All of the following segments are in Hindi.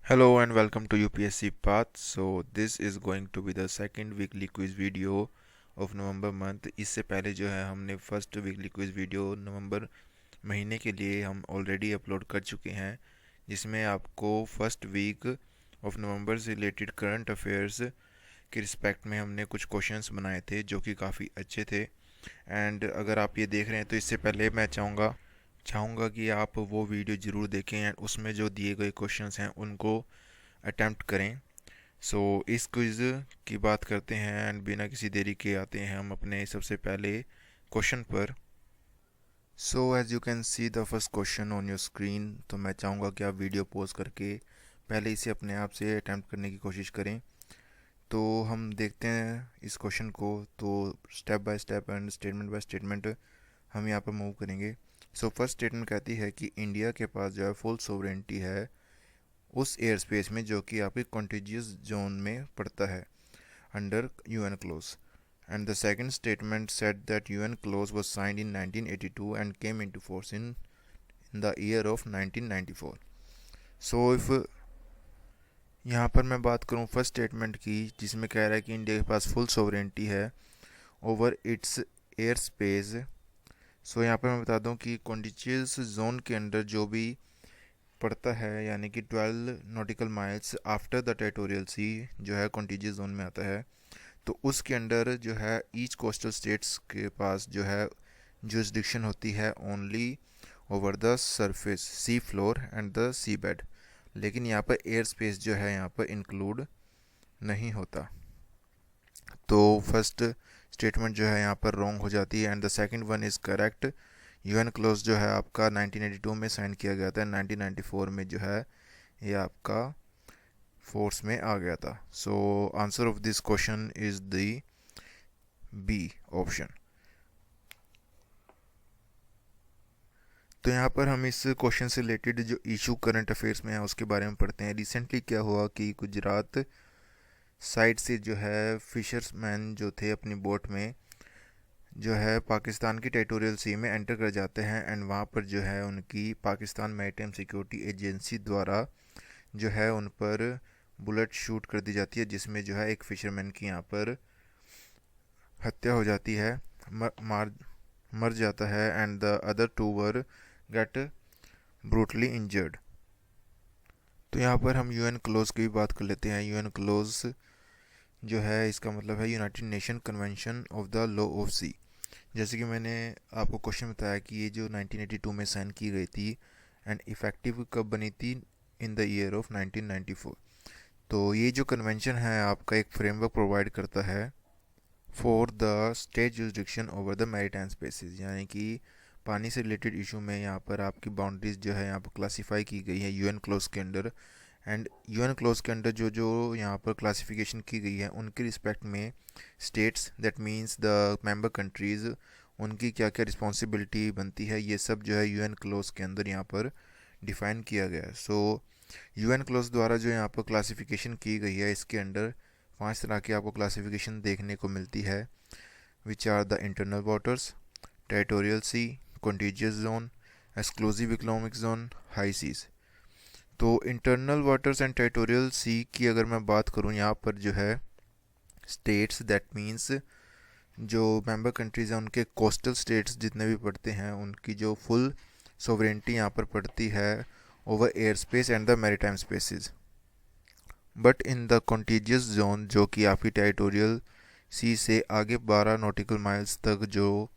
Hello and welcome to UPSC Path. So this is going to be the second weekly quiz video of November month. इससे पहले जो है हमने फर्स्ट वीकली क्विज वीडियो नवंबर महीने के लिए हम ऑलरेडी अपलोड कर चुके हैं, जिसमें आपको फर्स्ट वीक ऑफ नवंबर से रिलेटेड करंट अफेयर्स के रिस्पेक्ट में हमने कुछ क्वेश्चंस बनाए थे जो कि काफ़ी अच्छे थे। एंड अगर आप ये देख रहे हैं तो इससे पहले मैं चाहूँगा कि आप वो वीडियो ज़रूर देखें एंड उसमें जो दिए गए क्वेश्चंस हैं उनको अटेम्प्ट करें। सो इस क्विज़ की बात करते हैं एंड बिना किसी देरी के आते हैं हम अपने सबसे पहले क्वेश्चन पर। So as you can see the first question on your screen. तो मैं चाहूँगा कि आप वीडियो पॉज करके पहले इसे अपने आप से अटेम्प्ट करने की कोशिश करें। तो हम देखते हैं इस क्वेश्चन को, तो step by step and statement by statement हम यहाँ पर मूव करेंगे। सो फर्स्ट स्टेटमेंट कहती है कि इंडिया के पास जो है फुल सोवरेनिटी है उस एयर स्पेस में जो कि आपके कॉन्टिजियस जोन में पड़ता है under UN close. And the second statement said that UN close was signed in 1982 and came into force in the year of 1994। So if यहाँ पर मैं बात करूँ फर्स्ट स्टेटमेंट की, जिसमें कह रहा है कि इंडिया के पास फुल सोवरेनिटी है ओवर इट्स एयर स्पेस। सो यहाँ पर मैं बता दूँ कि कॉन्टिजियस जोन के अंदर जो भी पड़ता है, यानी कि 12 nautical miles after the territorial सी जो है कॉन्टिजियस जोन में आता है, तो उसके अंदर जो है ईच कोस्टल स्टेट्स के पास जो है जुरिसडिक्शन होती है only over the surface sea floor and the seabed. लेकिन यहाँ पर एयर स्पेस जो है यहाँ पर इंक्लूड नहीं होता। तो फर्स्ट स्टेटमेंट जो है यहाँ पर रॉन्ग हो जाती है and the second one is correct. UN close जो है आपका 1982 में साइन किया गया था, 1994 में जो है ये आपका फोर्स में आ गया था। So answer of this question is the B option. तो यहाँ पर हम इस क्वेश्चन से रिलेटेड जो इशू करंट अफेयर्स में है उसके बारे में पढ़ते हैं। रिसेंटली क्या हुआ कि गुजरात साइड से जो है फिशर्समैन जो थे अपनी बोट में जो है पाकिस्तान की टेरिटोरियल सी में एंटर कर जाते हैं एंड वहाँ पर जो है उनकी पाकिस्तान मैरीटाइम सिक्योरिटी एजेंसी द्वारा जो है उन पर बुलेट शूट कर दी जाती है, जिसमें जो है एक फिशरमैन की यहाँ पर हत्या हो जाती है, मर जाता है and the other two were get brutally injured. तो यहाँ पर हम यूएन क्लोज की भी बात कर लेते हैं। यूएन क्लोज जो है इसका मतलब है united nation convention of the law of sea. जैसे कि मैंने आपको क्वेश्चन बताया कि ये जो 1982 में साइन की गई थी एंड इफ़ेक्टिव कब बनी थी, इन द ईयर ऑफ 1994। तो ये जो कन्वेंशन है आपका एक फ्रेमवर्क प्रोवाइड करता है for the state jurisdiction over the maritime spaces, यानी कि पानी से रिलेटेड इशू में यहाँ पर आपकी बाउंड्रीज जो है यहाँ पर क्लासीफाई की गई है यूएन क्लोज के अंडर। एंड यूएन क्लोज के अंडर जो जो यहाँ पर क्लासिफिकेशन की गई है उनके रिस्पेक्ट में states that means the member countries उनकी क्या क्या रिस्पॉन्सिबिलिटी बनती है, ये सब जो है यूएन क्लोज के अंदर यहाँ पर डिफ़ाइन किया गया है। सो यूएन क्लोज द्वारा जो यहाँ पर क्लासिफिकेशन की गई है इसके अंडर 5 तरह की आपको क्लासिफिकेशन देखने को मिलती है, which are the internal waters, territorial sea, contiguous zone, exclusive economic zone, high seas. तो internal waters and territorial sea की अगर मैं बात करूँ, यहाँ पर जो है स्टेट्स दैट मीन्स जो मेंबर कंट्रीज़ हैं उनके कोस्टल स्टेट्स जितने भी पड़ते हैं उनकी जो फुल सोवरेनिटी यहाँ पर पड़ती है over air space and the maritime spaces. But in the contiguous zone जो कि आपकी टेरिटोरियल सी से आगे 12 नॉटिकल माइल्स तक जो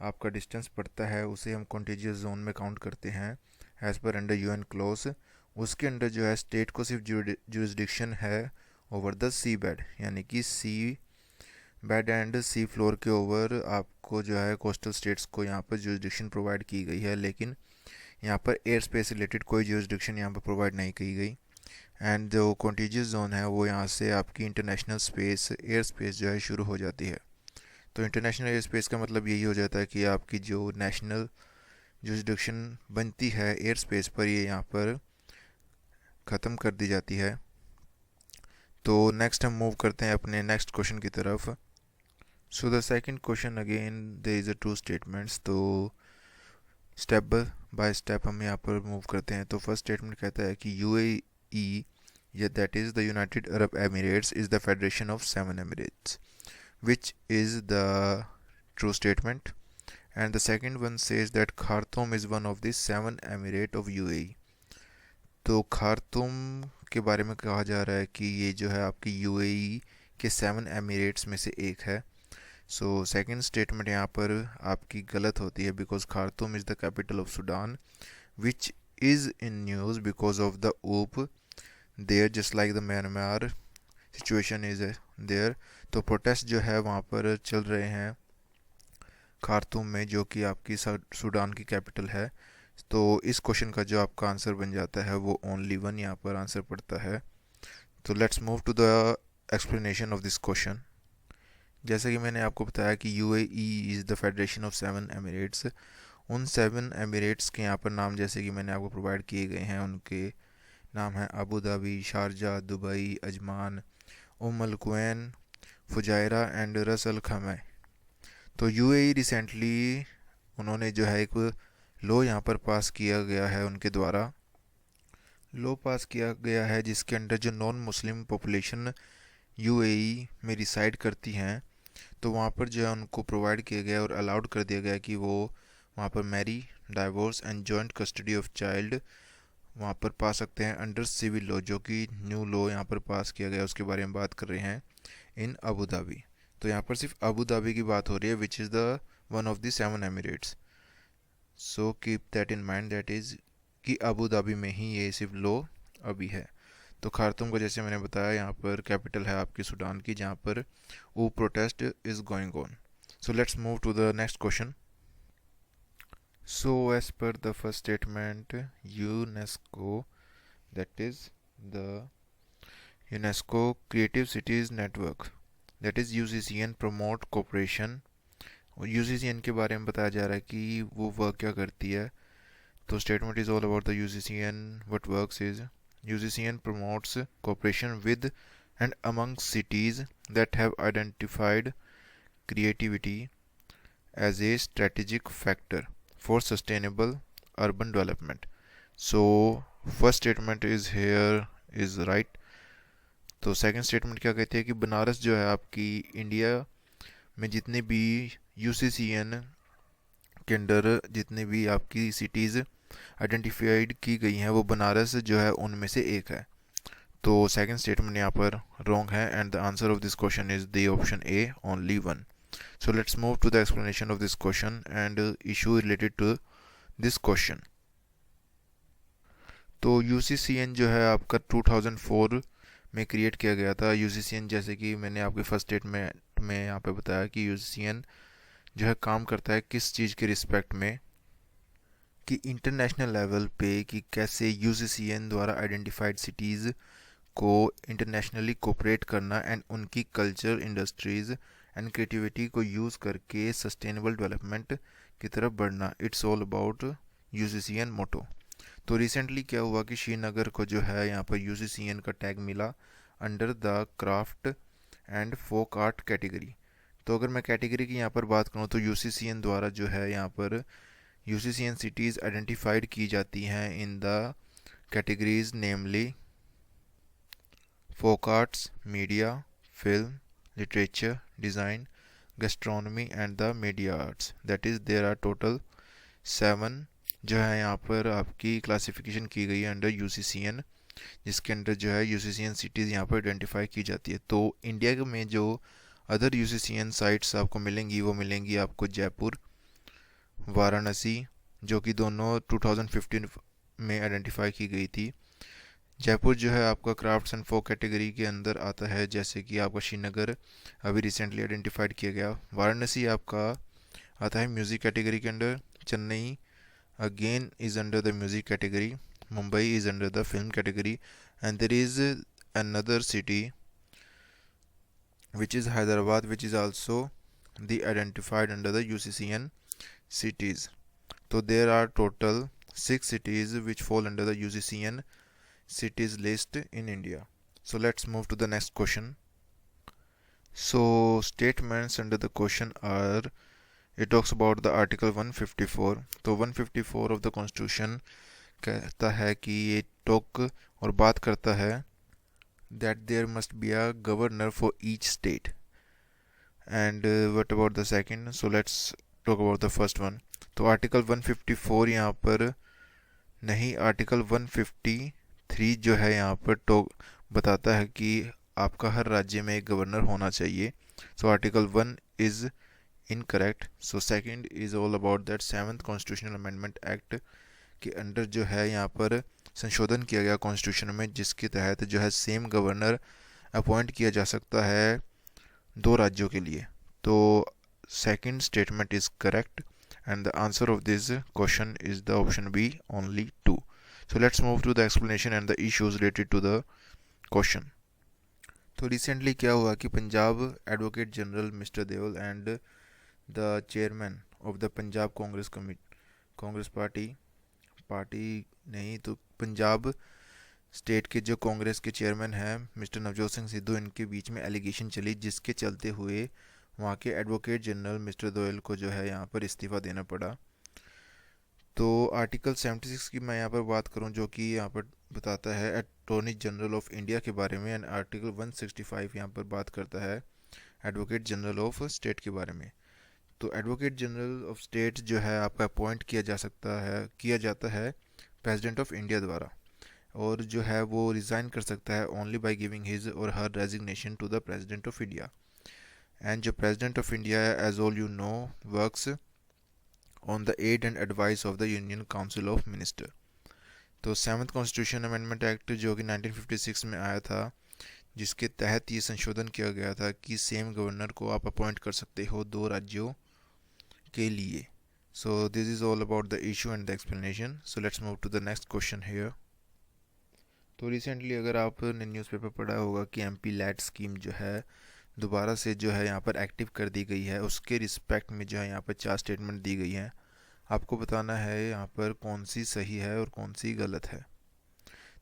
आपका डिस्टेंस पड़ता है उसे हम कॉन्टिजियस जोन में काउंट करते हैं as per under UN close. उसके अंडर जो है स्टेट को सिर्फ जुरिसडिक्शन है ओवर द सी बेड, यानी कि सी बेड एंड सी फ्लोर के ओवर आपको जो है कोस्टल स्टेट्स को यहाँ पर जुरिसडिक्शन प्रोवाइड की गई है, लेकिन यहाँ पर एयर स्पेस रिलेटेड कोई जुरिसडिक्शन यहाँ पर प्रोवाइड नहीं की गई। एंड जो कॉन्टिजियस जोन है वो यहाँ से आपकी इंटरनेशनल स्पेस एयर स्पेस जो है शुरू हो जाती है। तो इंटरनेशनल एयर स्पेस का मतलब यही हो जाता है कि आपकी जो नेशनल जुरिसडिक्शन बनती है एयर स्पेस पर ये यहाँ पर ख़त्म कर दी जाती है। तो नेक्स्ट हम मूव करते हैं अपने नेक्स्ट क्वेश्चन की तरफ। So the second question again there is a true statements. तो स्टेप बाय स्टेप हम यहाँ पर मूव करते हैं। तो फर्स्ट स्टेटमेंट कहता है कि UAE Yeah, that is the United Arab Emirates is the federation of 7 emirates, which is the true statement. And the second one says that Khartoum is one of the 7 emirate of UAE. तो खार्तुम के बारे में कहा जा रहा है कि ये जो है आपकी यूएई के 7 एमिरेट्स में से एक है. सो सेकंड स्टेटमेंट यहाँ पर आपकी गलत होती है, because Khartoum is the capital of Sudan, which is in news because of the coup there, just like the Myanmar situation is there. तो प्रोटेस्ट जो है वहाँ पर चल रहे हैं खार्तूम में, जो कि आपकी सूडान की कैपिटल है. तो इस क्वेश्चन का जो आपका आंसर बन जाता है वो ओनली वन यहाँ पर आंसर पड़ता है. तो let's move to the explanation of this question. जैसे कि मैंने आपको बताया कि UAE is the federation of 7 emirates. उन 7 एमिरेट्स के यहाँ पर नाम जैसे कि मैंने आपको प्रोवाइड किए गए हैं, उनके नाम हैं Abu Dhabi, Sharjah, Dubai, Ajman, Al Quwain, Fujairah and Ras Al खमै. तो यूएई रिसेंटली उन्होंने जो है एक लो यहाँ पर पास किया गया है, उनके द्वारा लो पास किया गया है जिसके अंडर जो नॉन मुस्लिम पॉपुलेशन यूएई में रिसाइड करती हैं, तो वहाँ पर जो है उनको प्रोवाइड किया गया और अलाउड कर दिया गया कि वो वहाँ पर marry, divorce and joint custody of child वहाँ पर पा सकते हैं अंडर सिविल लॉ, जो कि न्यू लॉ यहाँ पर पास किया गया उसके बारे में बात कर रहे हैं इन अबू धाबी. तो यहाँ पर सिर्फ अबू धाबी की बात हो रही है, विच is the one of the 7 Emirates. So keep that in mind, that is कि अबू धाबी में ही ये सिर्फ लॉ अभी है. तो खार्तूम को जैसे मैंने बताया यहाँ पर कैपिटल है आपकी सूडान की, जहाँ पर वो protest is going on. So let's move to the next question. So as per the first statement, UNESCO, that is the UNESCO Creative Cities Network, that is UCCN promote cooperation. और UCCN के बारे में बताया जा रहा है कि वो वर्क क्या करती है. तो statement is all about the UCCN. What works is UCCN promotes cooperation with and among cities that have identified creativity as a strategic factor for sustainable urban development. So first statement is here is right. तो सेकंड स्टेटमेंट क्या कहती है कि बनारस जो है आपकी इंडिया में जितने भी यूसीसीएन के अंडर जितने भी आपकी सिटीज़ आइडेंटिफाइड की गई हैं, वो बनारस जो है उनमें से एक है. तो सेकंड स्टेटमेंट यहाँ पर रॉन्ग है and the answer of this question is the option A, only one. So let's move to the explanation of this question and issue related to this question. तो UCCN जो है आपका 2004 में क्रिएट किया गया था. UCCN जैसे कि मैंने आपके फर्स्ट स्टेटमेंट में यहाँ पे बताया कि UCCN जो है काम करता है किस चीज़ के रिस्पेक्ट में, कि इंटरनेशनल लेवल पे कि कैसे UCCN द्वारा आइडेंटिफाइड सिटीज़ को इंटरनेशनली कोऑपरेट करना एंड उनकी कल्चर, इंडस्ट्रीज़ एंड क्रिएटिविटी को यूज़ करके सस्टेनेबल डेवलपमेंट की तरफ बढ़ना. इट्स ऑल अबाउट UCCN मोटो. तो रिसेंटली क्या हुआ कि श्रीनगर को जो है यहाँ पर UCCN का टैग मिला under the craft and folk art category. तो अगर मैं कैटेगरी की यहाँ पर बात करूँ तो UCCN द्वारा जो है यहाँ पर UCCN सिटीज़ आइडेंटिफाइड की जाती हैं in the categories namely folk arts, media, film, literature, design, gastronomy and the media arts. That is there are total 7 जो है यहाँ पर आपकी क्लासिफिकेशन की गई है अंडर UCCN, जिसके अंडर जो है UCCN सिटीज़ यहाँ पर आइडेंटिफाई की जाती है. तो इंडिया में जो अदर UCCN साइट्स आपको मिलेंगी वो मिलेंगी आपको जयपुर, वाराणसी, जो कि दोनों 2015 में आइडेंटिफाई की गई थी. जयपुर जो है आपका क्राफ्ट्स एंड फोक कैटेगरी के अंदर आता है, जैसे कि आपका श्रीनगर अभी रिसेंटली आइडेंटिफाइड किया गया. वाराणसी आपका आता है म्यूज़िक कैटेगरी के under. Chennai again is under the music category. Mumbai is under the film category. And there is another city which is Hyderabad, which is also the identified under the UCCN cities. So there are total 6 cities which fall under the UCCN cities list in India. So let's move to the next question. So statements under the question are, it talks about the article 154. तो 154 of the constitution कहता है कि ये टॉक और बात करता है that there must be a governor for each state. And what about the second? So let's talk about the first one. तो आर्टिकल 154 यहाँ पर नहीं, आर्टिकल 153 जो है यहाँ पर तो बताता है कि आपका हर राज्य में एक गवर्नर होना चाहिए. So article 1 is incorrect. So second is all about that 7th constitutional amendment act के अंडर जो है यहाँ पर संशोधन किया गया कॉन्स्टिट्यूशन में, जिसके तहत जो है सेम गवर्नर अपॉइंट किया जा सकता है दो राज्यों के लिए. तो second statement is correct and the answer of this question is the option B, only 2. So let's move to the explanation and the issues related to the question. तो रिसेंटली क्या हुआ कि Punjab advocate general mister Deol and the chairman of the Punjab Congress party नहीं तो पंजाब स्टेट के जो कांग्रेस के चेयरमैन हैं मिस्टर नवजोत सिंह सिद्धू, इनके बीच में एलिगेशन चली, जिसके चलते हुए वहाँ के एडवोकेट जनरल मिस्टर दोयल को जो है यहाँ पर इस्तीफ़ा देना पड़ा. तो आर्टिकल 76 की मैं यहाँ पर बात करूँ जो कि यहाँ पर बताता है अटॉर्नी जनरल ऑफ इंडिया के बारे में, एंड आर्टिकल 165 यहाँ पर बात करता है एडवोकेट जनरल ऑफ स्टेट के बारे में. तो एडवोकेट जनरल ऑफ स्टेट जो है आपका अपॉइंट किया जाता है प्रेसिडेंट ऑफ इंडिया द्वारा, और जो है वो रिज़ाइन कर सकता है only by giving his or her resignation to the president of India. And the President of India, as all you know, works on the aid and advice of the Union Council of Minister. तो 7th कॉन्स्टिट्यूशन अमेंडमेंट एक्ट जो कि 1956 में आया था, जिसके तहत ये संशोधन किया गया था कि सेम गवर्नर को आप अपॉइंट कर सकते हो दो राज्यों के लिए. So this is all about the issue and the explanation. So let's move to the next question here. तो रिसेंटली अगर आपने न्यूज़पेपर पढ़ा होगा कि एमपी लैट स्कीम जो है दोबारा से जो है यहाँ पर एक्टिव कर दी गई है, उसके रिस्पेक्ट में जो है यहाँ पर 4 स्टेटमेंट दी गई हैं. आपको बताना है यहाँ पर कौन सी सही है और कौन सी गलत है.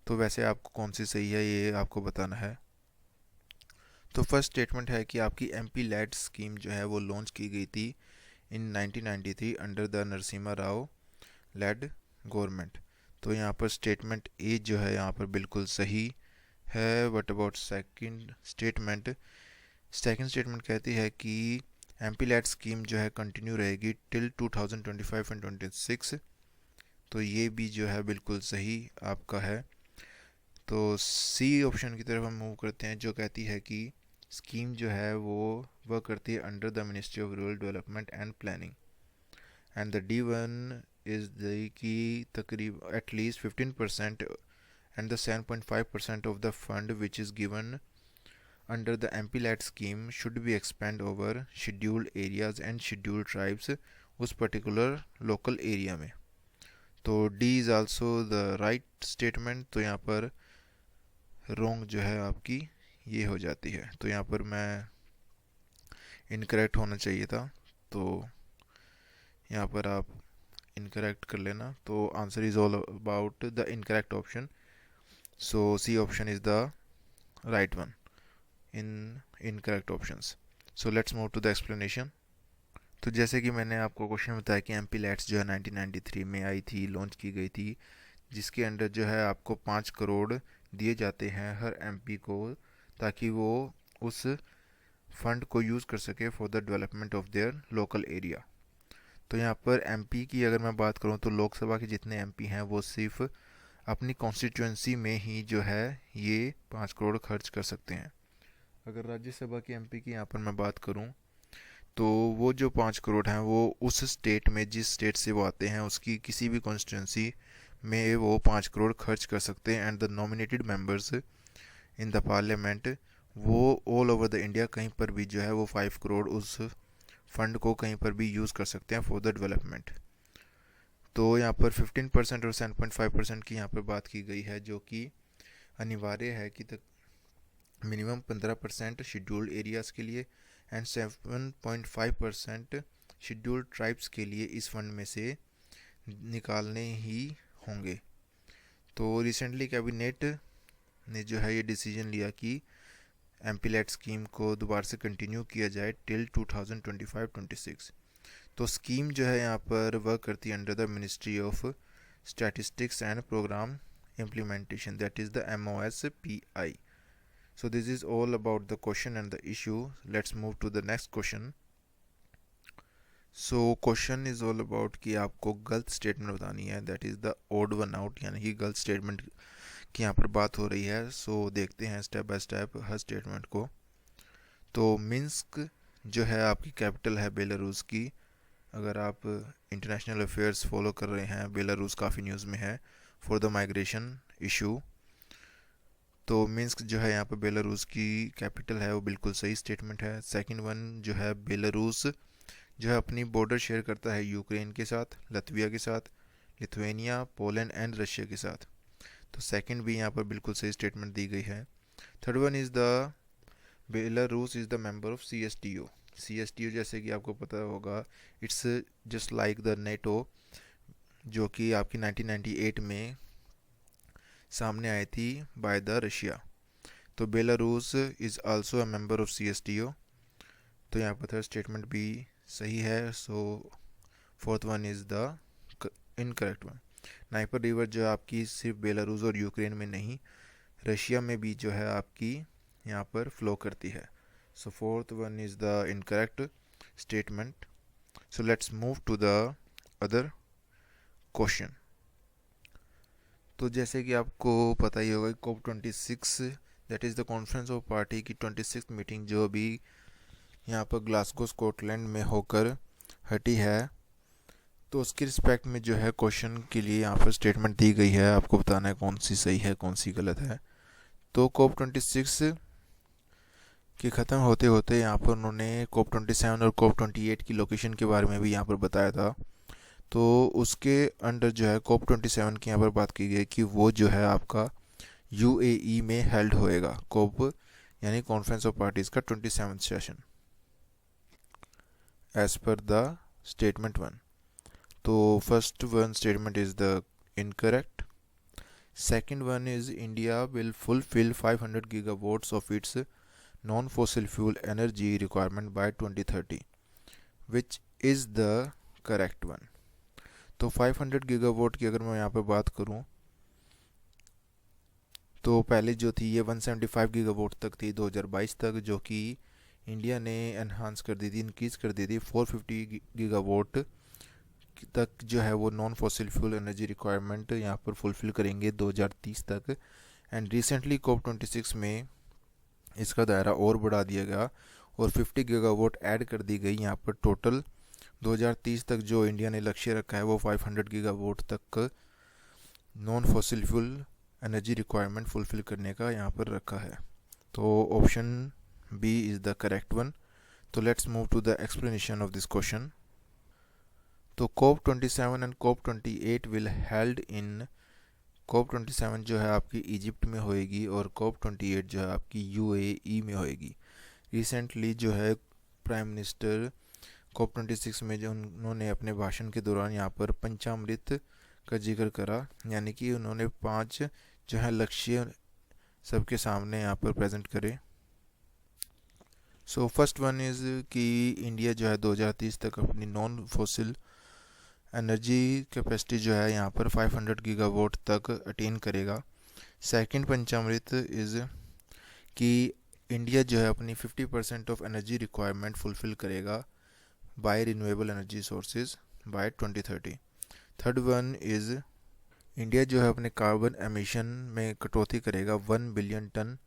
तो वैसे आपको कौन सी सही है ये आपको बताना है. तो फर्स्ट स्टेटमेंट है कि आपकी एमपी लैड स्कीम जो है वो लॉन्च की गई थी इन 1993 under the Narasimha Rao lead government. तो यहाँ पर स्टेटमेंट ए जो है यहाँ पर बिल्कुल सही है. व्हाट अबाउट सेकंड स्टेटमेंट कहती है कि एमपी लैट स्कीम जो है कंटिन्यू रहेगी टिल 2025 एंड 26. तो ये भी जो है बिल्कुल सही आपका है. तो सी ऑप्शन की तरफ हम मूव करते हैं जो कहती है कि स्कीम जो है वो वर्क करती है under the ministry of rural development and planning. And the D1 is the कि तकरीब at least 15% and the 7.5% of the fund which is given under the MPLAT scheme should be expand over scheduled areas and scheduled tribes उस particular local area में. तो D is also the right statement. तो यहाँ पर wrong जो है आपकी ये हो जाती है. तो यहाँ पर मैं incorrect होना चाहिए था, तो यहाँ पर आप incorrect कर लेना. तो answer is all about the incorrect option. So C option is the right one in incorrect options. So let's move to the explanation. तो जैसे कि मैंने आपको क्वेश्चन बताया कि एमपी लैट्स जो है 1993 में आई थी, लॉन्च की गई थी, जिसके अंडर जो है आपको 5 करोड़ दिए जाते हैं हर एमपी को, ताकि वो उस फंड को यूज़ कर सके for the development of their local area. तो यहाँ पर एमपी की अगर मैं बात करूँ तो लोकसभा के जितने एमपी हैं वो सिर्फ अपनी कॉन्स्टिट्यूंसी में ही जो है ये 5 करोड़ खर्च कर सकते हैं. अगर राज्यसभा के एमपी की यहाँ पर मैं बात करूँ तो वो जो 5 करोड़ हैं वो उस स्टेट में, जिस स्टेट से वो आते हैं, उसकी किसी भी कॉन्स्टिट्यूंसी में वो 5 करोड़ खर्च कर सकते हैं. And the nominated members in the parliament वो ऑल ओवर द इंडिया कहीं पर भी जो है वो 5 करोड़ उस फंड को कहीं पर भी यूज़ कर सकते हैं फॉर द डेवलपमेंट. तो यहाँ पर 15% और 7.5% की यहाँ पर बात की गई है, जो कि अनिवार्य है कि मिनिमम 15% शेड्यूल्ड एरियाज़ के लिए एंड 7.5% शेड्यूल्ड ट्राइब्स के लिए इस फंड में से निकालने ही होंगे. तो रिसेंटली कैबिनेट ने जो है ये डिसीजन लिया कि एमपीलैट स्कीम को दोबारा से कंटिन्यू किया जाए टिल 2025-26. तो स्कीम जो है यहाँ पर वर्क करती है under the ministry of statistics and programme implementation, that is the MOSPI. So this is all about the question and the issue. Let's move to the next question. So question is all about कि आपको गलत स्टेटमेंट बतानी है, that is the odd one out, यानी कि गलत स्टेटमेंट की यहाँ पर बात हो रही है. सो देखते हैं step by step her statement को. तो मिन्स्क जो है आपकी कैपिटल है बेलारूस की. अगर आप इंटरनेशनल अफेयर्स फॉलो कर रहे हैं, बेलारूस काफ़ी न्यूज़ में है फॉर द माइग्रेशन इशू. तो मिन्स्क जो है यहाँ पर बेलारूस की कैपिटल है, वो बिल्कुल सही स्टेटमेंट है. सेकंड वन जो है, बेलारूस जो है अपनी बॉर्डर शेयर करता है यूक्रेन के साथ, लतविया के साथ, लिथुआनिया, पोलैंड एंड रशिया के साथ. तो सेकंड भी यहाँ पर बिल्कुल सही स्टेटमेंट दी गई है. Third one is the Belarus is the member of CSTO. CSTO जैसे कि आपको पता होगा, it's just like the NATO, जो कि आपकी 1998 में सामने आई थी बाय द रशिया. तो Belarus is also a member of CSTO. तो यहाँ पर थर्ड स्टेटमेंट भी सही है. So fourth one is the incorrect one. Dnieper river जो आपकी सिर्फ बेलारूस और यूक्रेन में नहीं, रशिया में भी जो है आपकी यहाँ पर फ्लो करती है. So fourth one is the incorrect statement. So let's move to the other question. तो जैसे कि आपको पता ही होगा, COP26 that is the conference of party की 26th मीटिंग जो अभी यहाँ पर ग्लासगो स्कॉटलैंड में होकर हटी है. तो उसके रिस्पेक्ट में जो है क्वेश्चन के लिए यहाँ पर स्टेटमेंट दी गई है. आपको बताना है कौन सी सही है कौन सी गलत है. तो COP26 के ख़त्म होते होते यहाँ पर उन्होंने COP27 और COP28 की लोकेशन के बारे में भी यहाँ पर बताया था. तो उसके अंडर जो है COP27 की यहाँ पर बात की गई कि वो जो है आपका UAE में हेल्ड होएगा. COP यानी कॉन्फ्रेंस ऑफ पार्टीज़ का 27th session as per the statement one. तो first one statement is the incorrect. Second one is India will fulfil 500 gigawatts of its non fossil fuel energy requirement by 2030, which is the correct one. तो 500 गीगावाट की अगर मैं यहाँ पर बात करूँ, तो पहले जो थी ये 175 गीगावाट तक थी 2022 तक, जो कि इंडिया ने एनहांस कर दी थी, इंक्रीज़ कर दी थी 450 गीगावाट तक. जो है वो non fossil fuel energy requirement यहाँ पर फुलफ़िल करेंगे 2030 तक. एंड रिसेंटली COP26 में इसका दायरा और बढ़ा दिया गया और 50 गीगावाट ऐड कर दी गई. यहाँ पर टोटल 2030 तक जो इंडिया ने लक्ष्य रखा है वो 500 गीगावाट तक non fossil fuel energy requirement fulfil करने का यहाँ पर रखा है. तो option B is the correct one. तो let's move to the explanation of this question. तो COP27 and COP28 will held in, COP27 जो है आपकी इजिप्ट में होएगी और COP28 जो है आपकी UAE में होएगी. रिसेंटली जो है प्राइम मिनिस्टर COP26 में जो उन्होंने अपने भाषण के दौरान यहाँ पर पंचामृत का जिक्र करा, यानी कि उन्होंने 5 जो है लक्ष्य सबके सामने यहाँ पर प्रेजेंट करे. सो फर्स्ट वन इज़ कि इंडिया जो है 2030 तक अपनी नॉन फॉसिल एनर्जी कैपेसिटी जो है यहाँ पर 500 गीगावाट तक अटेन करेगा. सेकंड पंचामृत इज़ कि इंडिया जो है अपनी 50% ऑफ एनर्जी रिक्वायरमेंट फुलफ़िल करेगा by renewable energy sources by 2030. Third one is India जो है अपने कार्बन एमिशन में कटौती करेगा 1 बिलियन टन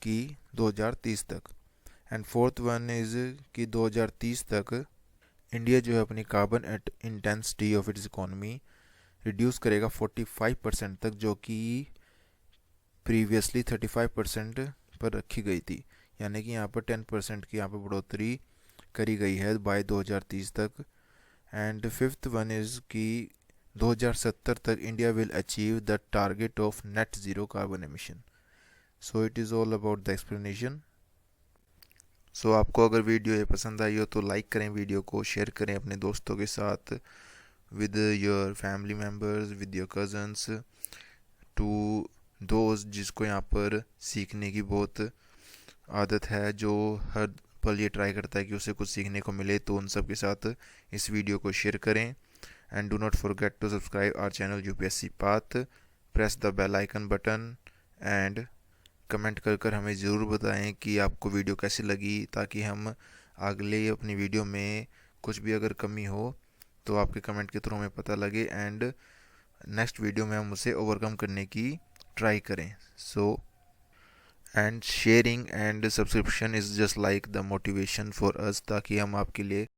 की 2030 तक. एंड फोर्थ वन इज़ कि 2030 तक इंडिया जो है अपनी carbon intensity of its economy reduce करेगा 45% तक, जो कि प्रीवियसली 35% पर रखी गई थी. यानी कि यहाँ पर 10% की यहाँ पर बढ़ोतरी करी गई है बाय 2030 तक. एंड फिफ्थ वन इज़ कि 2070 तक India will achieve the target of net zero carbon emission. So it is all about the explanation. सो आपको अगर वीडियो ये पसंद आई हो तो लाइक करें, वीडियो को शेयर करें अपने दोस्तों के साथ, with your family members, with your cousins, to दोस्त जिसको यहाँ पर सीखने की बहुत आदत है, जो हर पल ये ट्राई करता है कि उसे कुछ सीखने को मिले, तो उन सब के साथ इस वीडियो को शेयर करें. And do not forget to subscribe our channel UPSC path, press the bell icon button and comment कर हमें ज़रूर बताएं कि आपको वीडियो कैसी लगी, ताकि हम अगले अपनी वीडियो में कुछ भी अगर कमी हो तो आपके कमेंट के थ्रू हमें पता लगे, एंड नेक्स्ट वीडियो में हम उसे ओवरकम करने की ट्राई करें. So and sharing and subscription is just like the motivation for us, ताकि हम आपके लिए